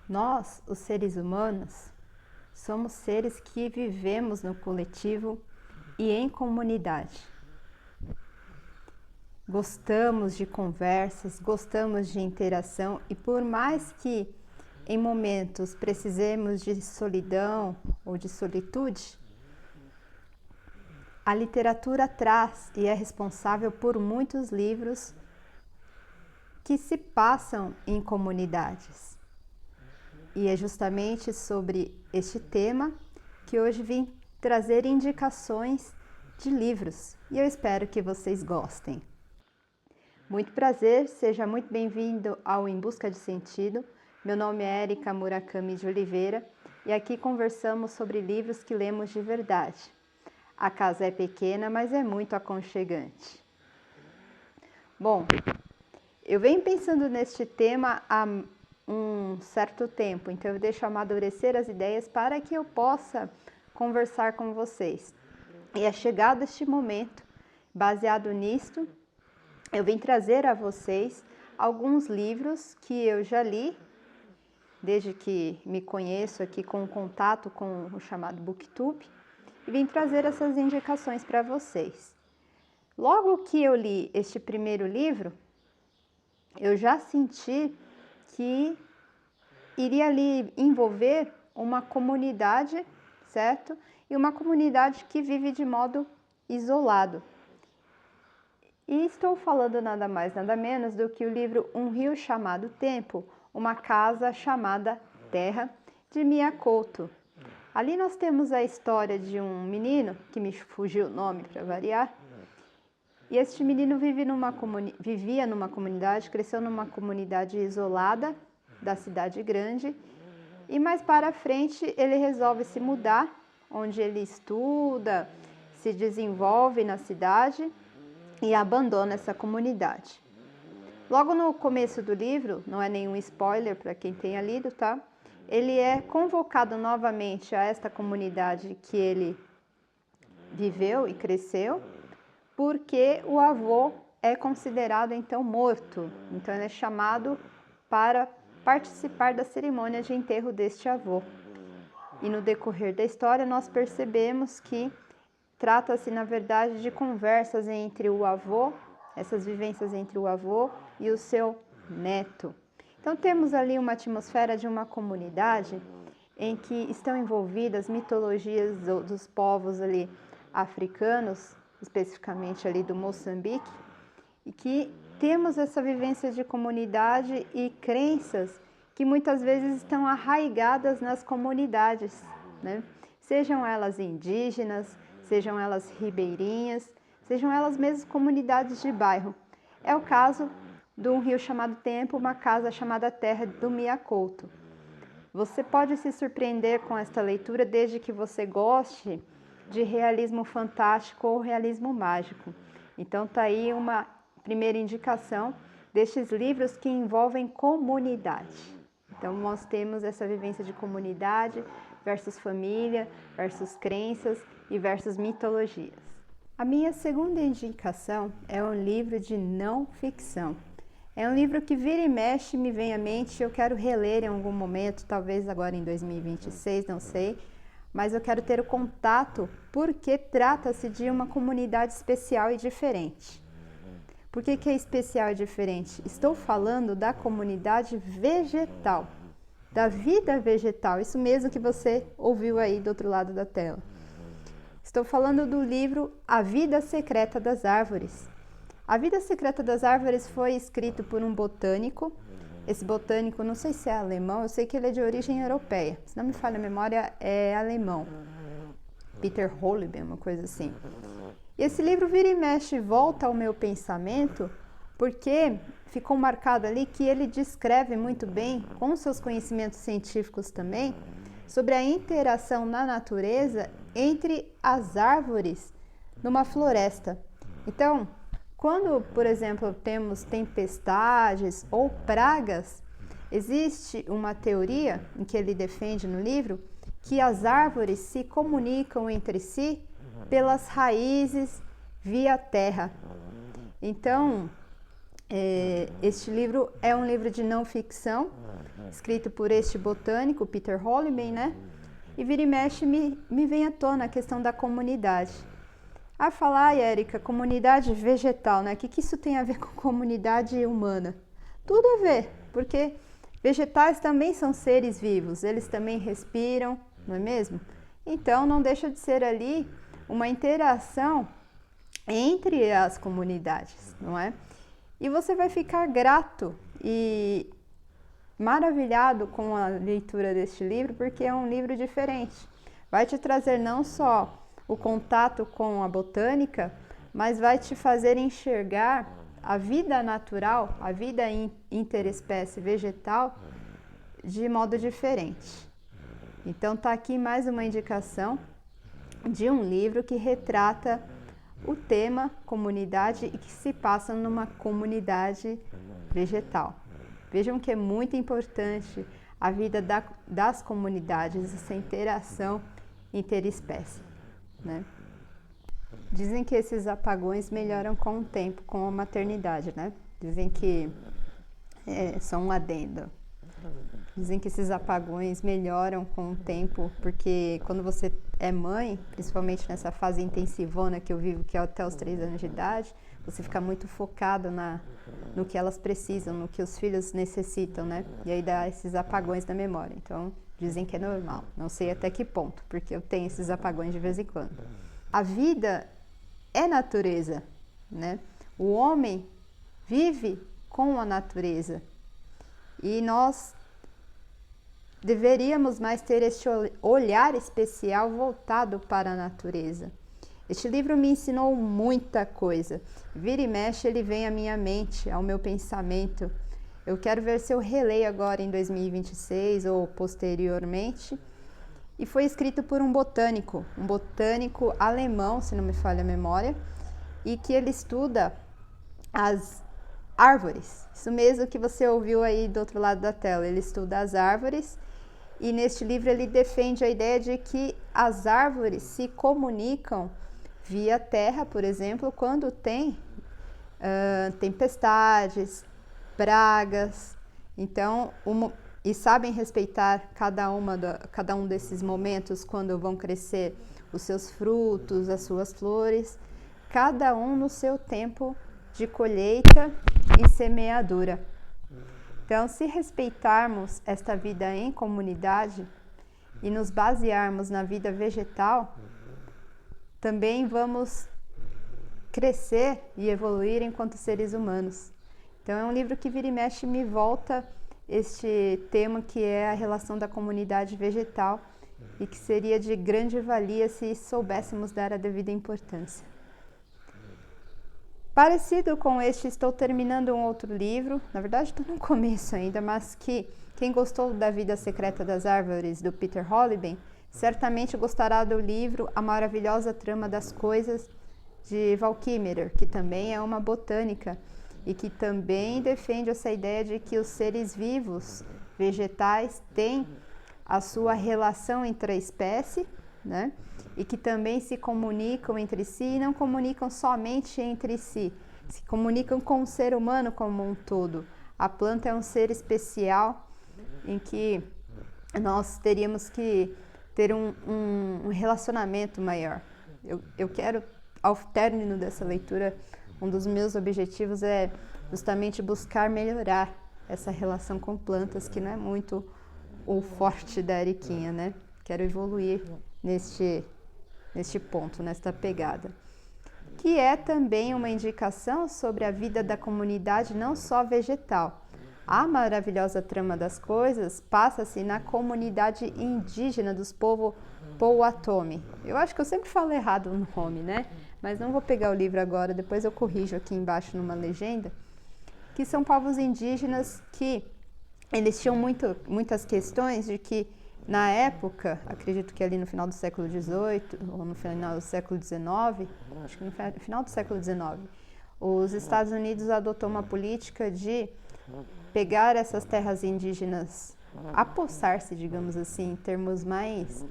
Nós, os seres humanos, somos seres que vivemos no coletivo e em comunidade. Gostamos de conversas, gostamos de interação e por mais que em momentos precisemos de solidão ou de solitude, a literatura traz e é responsável por muitos livros que se passam em comunidades. E é justamente sobre este tema que hoje vim trazer indicações de livros e eu espero que vocês gostem. Muito prazer, seja muito bem-vindo ao Em Busca de Sentido. Meu nome é Érica Murakami de Oliveira e aqui conversamos sobre livros que lemos de verdade. A casa é pequena, mas é muito aconchegante. Bom, eu venho pensando neste tema há um certo tempo, então eu deixo amadurecer as ideias para que eu possa conversar com vocês. E é chegado este momento, baseado nisto, eu vim trazer a vocês alguns livros que eu já li, desde que me conheço aqui com o contato com o chamado BookTube, e vim trazer essas indicações para vocês. Logo que eu li este primeiro livro, eu já senti que iria ali envolver uma comunidade, certo? E uma comunidade que vive de modo isolado. E estou falando nada mais, nada menos do que o livro Um Rio Chamado Tempo, Uma Casa Chamada Terra, de Mia Couto. Ali nós temos a história de um menino, que me fugiu o nome para variar, e este menino vivia numa comunidade, cresceu numa comunidade isolada da cidade grande, e mais para frente ele resolve se mudar, onde ele estuda, se desenvolve na cidade e abandona essa comunidade. Logo no começo do livro, não é nenhum spoiler para quem tenha lido, tá? Ele é convocado novamente a esta comunidade que ele viveu e cresceu, porque o avô é considerado então morto. Então ele é chamado para participar da cerimônia de enterro deste avô. E no decorrer da história nós percebemos que trata-se na verdade de conversas entre o avô, essas vivências entre o avô e o seu neto. Então temos ali uma atmosfera de uma comunidade em que estão envolvidas mitologias dos povos ali africanos, especificamente ali do Moçambique, e que temos essa vivência de comunidade e crenças que muitas vezes estão arraigadas nas comunidades, né? Sejam elas indígenas, sejam elas ribeirinhas, sejam elas mesmo comunidades de bairro. É o caso de Um Rio Chamado Tempo, Uma Casa Chamada Terra, do Mia Couto. Você pode se surpreender com esta leitura desde que você goste de realismo fantástico ou realismo mágico. Então tá aí uma primeira indicação destes livros que envolvem comunidade. Então nós temos essa vivência de comunidade versus família, versus crenças e versus mitologias. A minha segunda indicação é um livro de não ficção. É um livro que vira e mexe me vem à mente, eu quero reler em algum momento, talvez agora em 2026, não sei, mas eu quero ter o contato porque trata-se de uma comunidade especial e diferente. Por que é especial e diferente? Estou falando da comunidade vegetal, da vida vegetal, isso mesmo que você ouviu aí do outro lado da tela. Estou falando do livro A Vida Secreta das Árvores. A Vida Secreta das Árvores foi escrito por um botânico. Esse botânico, não sei se é alemão, eu sei que ele é de origem europeia. Se não me falha a memória, é alemão. Peter Holleben, uma coisa assim. E esse livro vira e mexe volta ao meu pensamento, porque ficou marcado ali que ele descreve muito bem, com seus conhecimentos científicos também, sobre a interação na natureza entre as árvores numa floresta. Então, quando, por exemplo, temos tempestades ou pragas, existe uma teoria em que ele defende no livro que as árvores se comunicam entre si pelas raízes via terra. Então, Este livro é um livro de não ficção, escrito por este botânico, Peter Holleben, né? E vira e mexe me vem à tona a questão da comunidade. Falar, Érica, comunidade vegetal, né? O que isso tem a ver com comunidade humana? Tudo a ver, porque vegetais também são seres vivos, eles também respiram, não é mesmo? Então, não deixa de ser ali uma interação entre as comunidades, não é? E você vai ficar grato e maravilhado com a leitura deste livro, porque é um livro diferente. Vai te trazer não só o contato com a botânica, mas vai te fazer enxergar a vida natural, a vida interespécie vegetal, de modo diferente. Então tá aqui mais uma indicação de um livro que retrata o tema comunidade e que se passa numa comunidade vegetal. Vejam que é muito importante a vida das comunidades, essa interação interespécie, né? Dizem que esses apagões melhoram com o tempo, com a maternidade, né? Dizem que são um adendo. Dizem que esses apagões melhoram com o tempo, porque quando você é mãe, principalmente nessa fase intensivona que eu vivo, que é até os 3 anos de idade, você fica muito focado no que elas precisam, no que os filhos necessitam, né? E aí dá esses apagões da memória. Então, dizem que é normal. Não sei até que ponto, porque eu tenho esses apagões de vez em quando. A vida é natureza, né? O homem vive com a natureza. E nós deveríamos mais ter este olhar especial voltado para a natureza. Este livro me ensinou muita coisa. Vira e mexe, ele vem à minha mente, ao meu pensamento. Eu quero ver se eu releio agora em 2026 ou posteriormente. E foi escrito por um botânico alemão, se não me falha a memória, e que ele estuda as árvores. Isso mesmo que você ouviu aí do outro lado da tela. Ele estuda as árvores. E neste livro ele defende a ideia de que as árvores se comunicam via terra, por exemplo, quando tem tempestades, pragas. Então, e sabem respeitar cada um desses momentos quando vão crescer os seus frutos, as suas flores, cada um no seu tempo de colheita e semeadura. Então, se respeitarmos esta vida em comunidade e nos basearmos na vida vegetal, também vamos crescer e evoluir enquanto seres humanos. Então, é um livro que vira e mexe me volta este tema que é a relação da comunidade vegetal e que seria de grande valia se soubéssemos dar a devida importância. Parecido com este, estou terminando um outro livro, na verdade estou no começo ainda, mas que quem gostou da Vida Secreta das Árvores, do Peter Holleben, certamente gostará do livro A Maravilhosa Trama das Coisas, de Val Kimmerer, que também é uma botânica e que também defende essa ideia de que os seres vivos, vegetais, têm a sua relação entre a espécie, né? E que também se comunicam entre si e não comunicam somente entre si, se comunicam com o ser humano como um todo. A planta é um ser especial em que nós teríamos que ter um relacionamento maior. Eu quero, ao término dessa leitura, um dos meus objetivos é justamente buscar melhorar essa relação com plantas, que não é muito o forte da Eriquinha, né? Quero evoluir neste ponto, nesta pegada. Que é também uma indicação sobre a vida da comunidade, não só vegetal. A Maravilhosa Trama das Coisas passa-se na comunidade indígena dos povos Pouatomi. Eu acho que eu sempre falo errado o nome, né? Mas não vou pegar o livro agora, depois eu corrijo aqui embaixo numa legenda. Que são povos indígenas que eles tinham muitas questões de que na época, acredito que ali no final do século XVIII ou no final do século XIX, acho que no final do século XIX, os Estados Unidos adotou uma política de pegar essas terras indígenas, apossar-se, digamos assim, em termos mais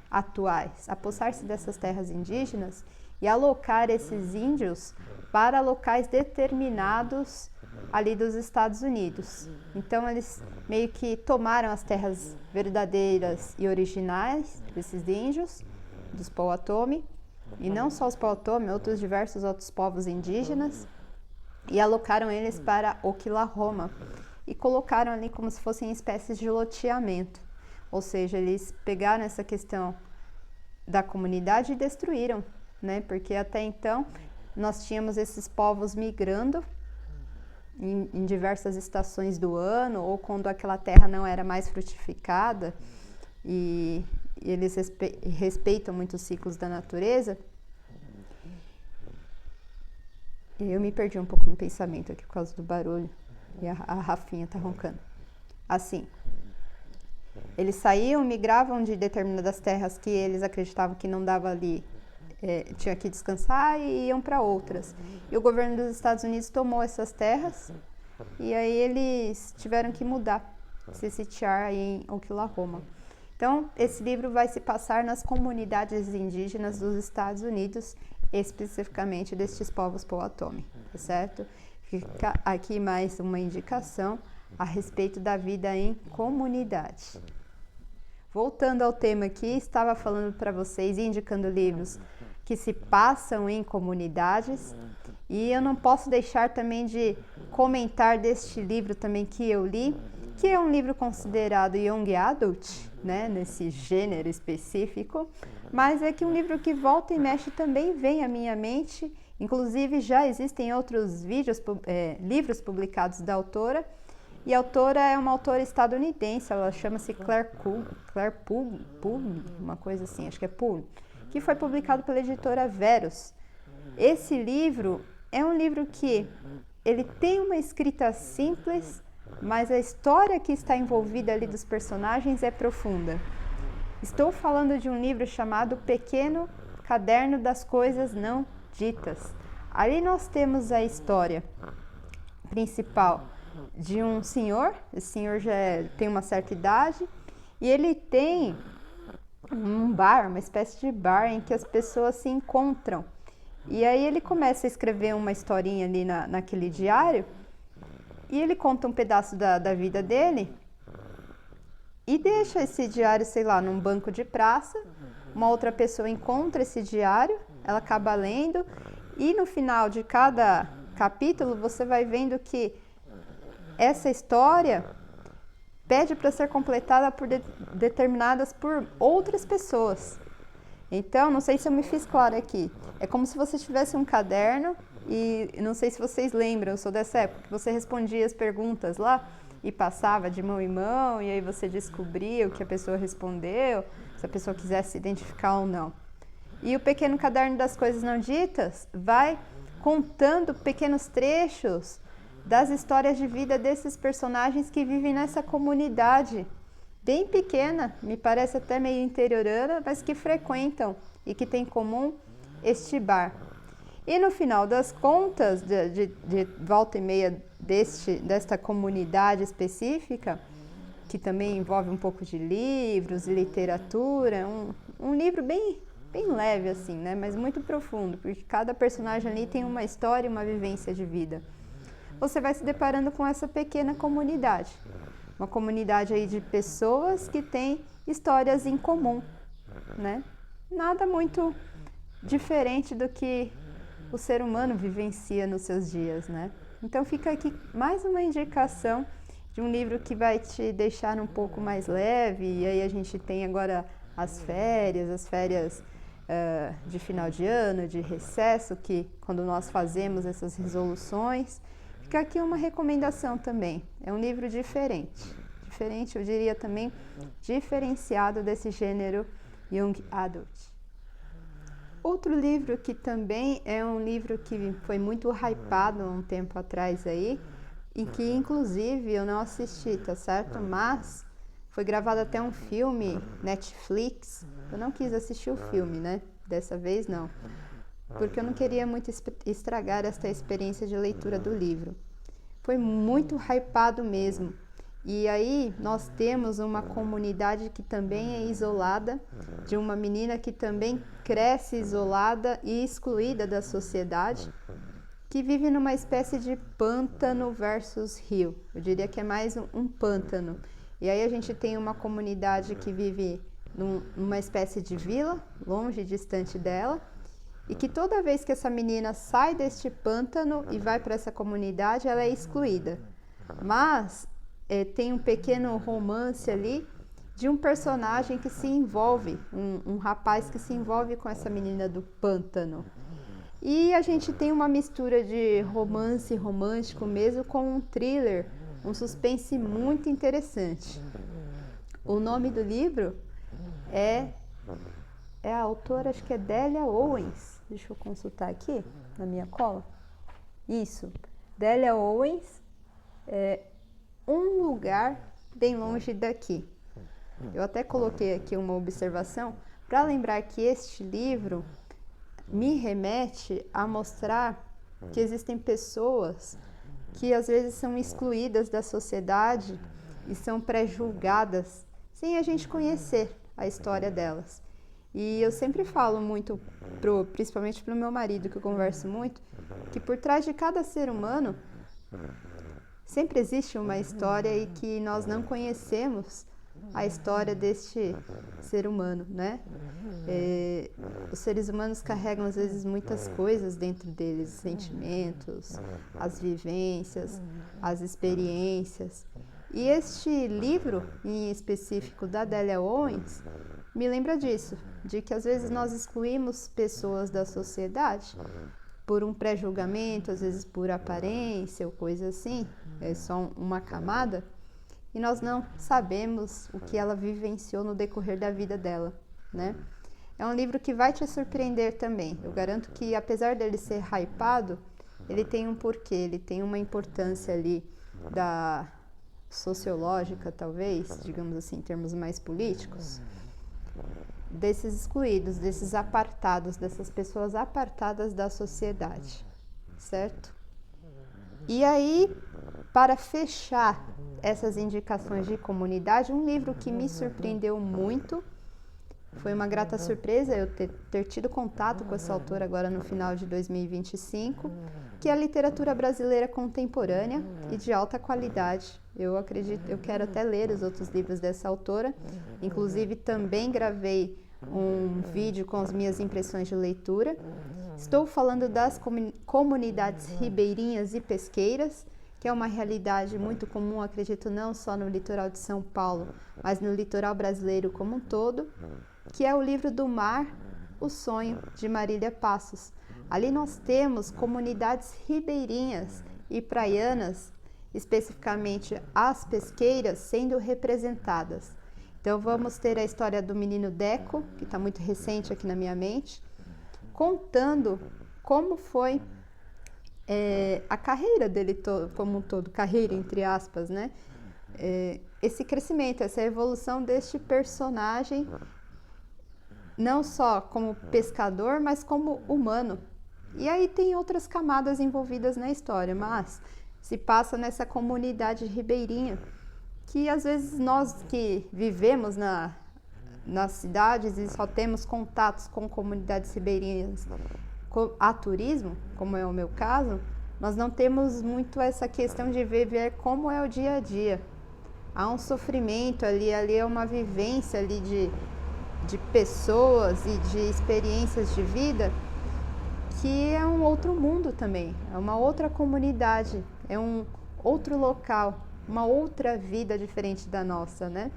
atuais, apossar-se dessas terras indígenas e alocar esses índios para locais determinados ali dos Estados Unidos. Então eles meio que tomaram as terras verdadeiras e originais desses índios, dos Powhatan, e não só os Powhatan, outros diversos outros povos indígenas, e alocaram eles para Oklahoma e colocaram ali como se fossem espécies de loteamento. Ou seja, eles pegaram essa questão da comunidade e destruíram, né? Porque até então nós tínhamos esses povos migrando em diversas estações do ano, ou quando aquela terra não era mais frutificada, e eles respeitam muito os ciclos da natureza. Eu me perdi um pouco no pensamento aqui por causa do barulho, e a Rafinha tá roncando. Assim, eles saíam, migravam de determinadas terras que eles acreditavam que não dava ali, tinha que descansar, e iam para outras. E o governo dos Estados Unidos tomou essas terras, e aí eles tiveram que mudar, se sitiar aí em Oklahoma. Então, esse livro vai se passar nas comunidades indígenas dos Estados Unidos, especificamente destes povos Powhatan, tá certo? Fica aqui mais uma indicação a respeito da vida em comunidade. Voltando ao tema aqui, estava falando para vocês, indicando livros que se passam em comunidades, e eu não posso deixar também de comentar deste livro também que eu li, que é um livro considerado Young Adult, né, nesse gênero específico, mas é que um livro que volta e mexe também vem à minha mente. Inclusive já existem outros livros publicados da autora, e a autora é uma autora estadunidense, ela chama-se Claire Poole, uma coisa assim, acho que é Poole, que foi publicado pela editora Verus. Esse livro é um livro que ele tem uma escrita simples, mas a história que está envolvida ali dos personagens é profunda. Estou falando de um livro chamado Pequeno Caderno das Coisas Não Ditas. Ali nós temos a história principal de um senhor, esse senhor já tem uma certa idade, e ele tem um bar, uma espécie de bar em que as pessoas se encontram. E aí ele começa a escrever uma historinha ali naquele diário, e ele conta um pedaço da vida dele e deixa esse diário, sei lá, num banco de praça. Uma outra pessoa encontra esse diário, ela acaba lendo, e no final de cada capítulo você vai vendo que essa história pede para ser completada determinadas por outras pessoas. Então, não sei se eu me fiz claro aqui. É como se você tivesse um caderno, e não sei se vocês lembram, eu sou dessa época, que você respondia as perguntas lá e passava de mão em mão, e aí você descobria o que a pessoa respondeu, se a pessoa quisesse se identificar ou não. E o Pequeno Caderno das Coisas Não Ditas vai contando pequenos trechos das histórias de vida desses personagens que vivem nessa comunidade bem pequena, me parece até meio interiorana, mas que frequentam e que tem em comum este bar. E no final das contas, de volta e meia desta comunidade específica, que também envolve um pouco de livros e literatura, um livro bem leve assim, né? Mas muito profundo, porque cada personagem ali tem uma história e uma vivência de vida. Você vai se deparando com essa pequena comunidade, uma comunidade aí de pessoas que têm histórias em comum, né? Nada muito diferente do que o ser humano vivencia nos seus dias, né? Então fica aqui mais uma indicação de um livro que vai te deixar um pouco mais leve, e aí a gente tem agora as férias de final de ano, de recesso, que quando nós fazemos essas resoluções, fica aqui uma recomendação também. É um livro diferente, eu diria também diferenciado desse gênero Young Adult. Outro livro que também é um livro que foi muito hypado um tempo atrás aí, e que inclusive eu não assisti, tá certo? Mas foi gravado até um filme, Netflix. Eu não quis assistir o filme, né? Dessa vez não, porque eu não queria muito estragar esta experiência de leitura do livro. Foi muito hypado mesmo. E aí nós temos uma comunidade que também é isolada, de uma menina que também cresce isolada e excluída da sociedade, que vive numa espécie de pântano versus rio. Eu diria que é mais um pântano. E aí a gente tem uma comunidade que vive numa espécie de vila, longe, distante dela, e que toda vez que essa menina sai deste pântano e vai para essa comunidade, ela é excluída. Mas tem um pequeno romance ali de um personagem que se envolve, um rapaz que se envolve com essa menina do pântano. E a gente tem uma mistura de romance romântico mesmo com um thriller, um suspense muito interessante. O nome do livro é a autora, acho que é Delia Owens. Deixa eu consultar aqui na minha cola. Isso, Delia Owens, Um Lugar Bem Longe Daqui. Eu até coloquei aqui uma observação para lembrar que este livro me remete a mostrar que existem pessoas que às vezes são excluídas da sociedade e são pré-julgadas sem a gente conhecer a história delas. E eu sempre falo muito, principalmente para o meu marido, que eu converso muito, que por trás de cada ser humano sempre existe uma história e que nós não conhecemos a história deste ser humano, né? Os seres humanos carregam às vezes muitas coisas dentro deles, sentimentos, as vivências, as experiências. E este livro, em específico da Delia Owens, me lembra disso, de que às vezes nós excluímos pessoas da sociedade por um pré-julgamento, às vezes por aparência ou coisa assim, é só uma camada, e nós não sabemos o que ela vivenciou no decorrer da vida dela, né? É um livro que vai te surpreender também. Eu garanto que, apesar dele ser hypado, ele tem um porquê, ele tem uma importância ali da sociológica, talvez, digamos assim, em termos mais políticos, desses excluídos, desses apartados, dessas pessoas apartadas da sociedade, certo? E aí, para fechar essas indicações de comunidade, um livro que me surpreendeu muito, foi uma grata surpresa eu ter tido contato com essa autora agora no final de 2025, que é a literatura brasileira contemporânea e de alta qualidade. Eu quero até ler os outros livros dessa autora, inclusive também gravei um vídeo com as minhas impressões de leitura. Estou falando das comunidades ribeirinhas e pesqueiras, que é uma realidade muito comum, acredito, não só no litoral de São Paulo, mas no litoral brasileiro como um todo, que é o livro do Mar, o Sonho, de Marília Passos. Ali nós temos comunidades ribeirinhas e praianas, especificamente as pesqueiras, sendo representadas. Então vamos ter a história do menino Deco, que está muito recente aqui na minha mente, contando como foi a carreira dele como um todo, carreira entre aspas, né? Esse crescimento, essa evolução deste personagem, não só como pescador, mas como humano. E aí tem outras camadas envolvidas na história, mas se passa nessa comunidade ribeirinha, que às vezes nós que vivemos nas cidades e só temos contatos com comunidades ribeirinhas a turismo, como é o meu caso, nós não temos muito essa questão de ver como é o dia a dia. Há um sofrimento ali é uma vivência ali de pessoas e de experiências de vida que é um outro mundo também, é uma outra comunidade, é um outro local, uma outra vida diferente da nossa, né?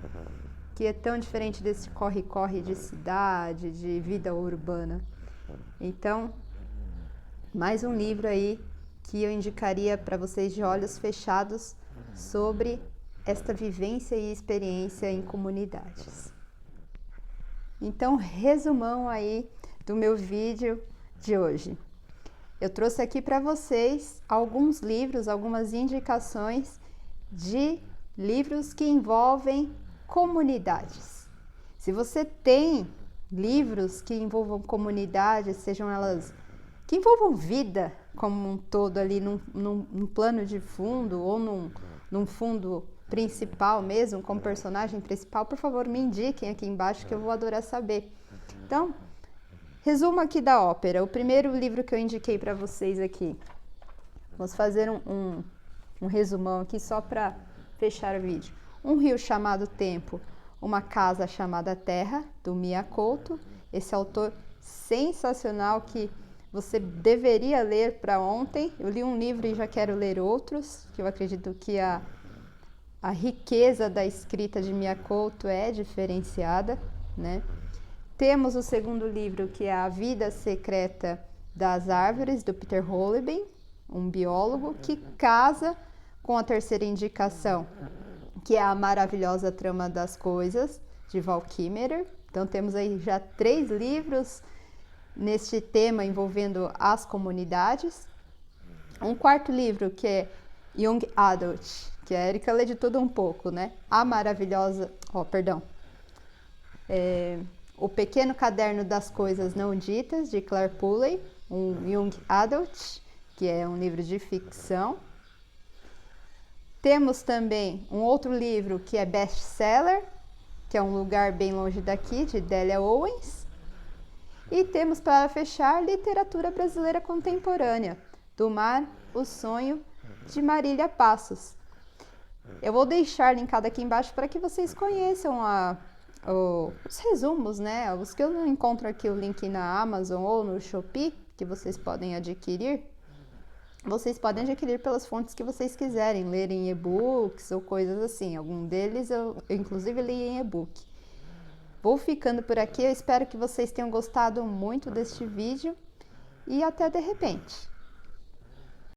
Que é tão diferente desse corre-corre de cidade, de vida urbana. Então, mais um livro aí que eu indicaria para vocês de olhos fechados sobre esta vivência e experiência em comunidades. Então, resumão aí do meu vídeo de hoje. Eu trouxe aqui para vocês alguns livros, algumas indicações de livros que envolvem comunidades. Se você tem livros que envolvam comunidades, sejam elas que envolvam vida como um todo ali num plano de fundo ou num fundo principal mesmo, como personagem principal, por favor, me indiquem aqui embaixo que eu vou adorar saber. Então, resumo aqui da ópera. O primeiro livro que eu indiquei para vocês aqui. Vamos fazer um resumão aqui só para fechar o vídeo. Um rio chamado Tempo, uma casa chamada Terra, do Mia Couto. Esse autor sensacional que você deveria ler para ontem. Eu li um livro e já quero ler outros, que eu acredito que a riqueza da escrita de Mia Couto é diferenciada, né? Temos o segundo livro, que é A Vida Secreta das Árvores, do Peter Holleben, um biólogo, que casa com a terceira indicação, que é A Maravilhosa Trama das Coisas, de Val Kilmer. Então temos aí já 3 livros neste tema envolvendo as comunidades. Um quarto livro, que é Young Adult, que a Erika lê de tudo um pouco, né? O Pequeno Caderno das Coisas Não Ditas, de Clare Polley, um Young Adult, que é um livro de ficção. Temos também um outro livro que é best-seller, que é Um Lugar Bem Longe Daqui, de Delia Owens. E temos, para fechar, Literatura Brasileira Contemporânea, Do Mar, o Sonho, de Marília Passos. Eu vou deixar linkado aqui embaixo para que vocês conheçam os resumos, né? Os que eu não encontro aqui, o link na Amazon ou no Shopee, que vocês podem adquirir. Vocês podem adquirir pelas fontes que vocês quiserem, ler em e-books ou coisas assim. Algum deles eu inclusive li em e-book. Vou ficando por aqui, eu espero que vocês tenham gostado muito deste vídeo e até de repente.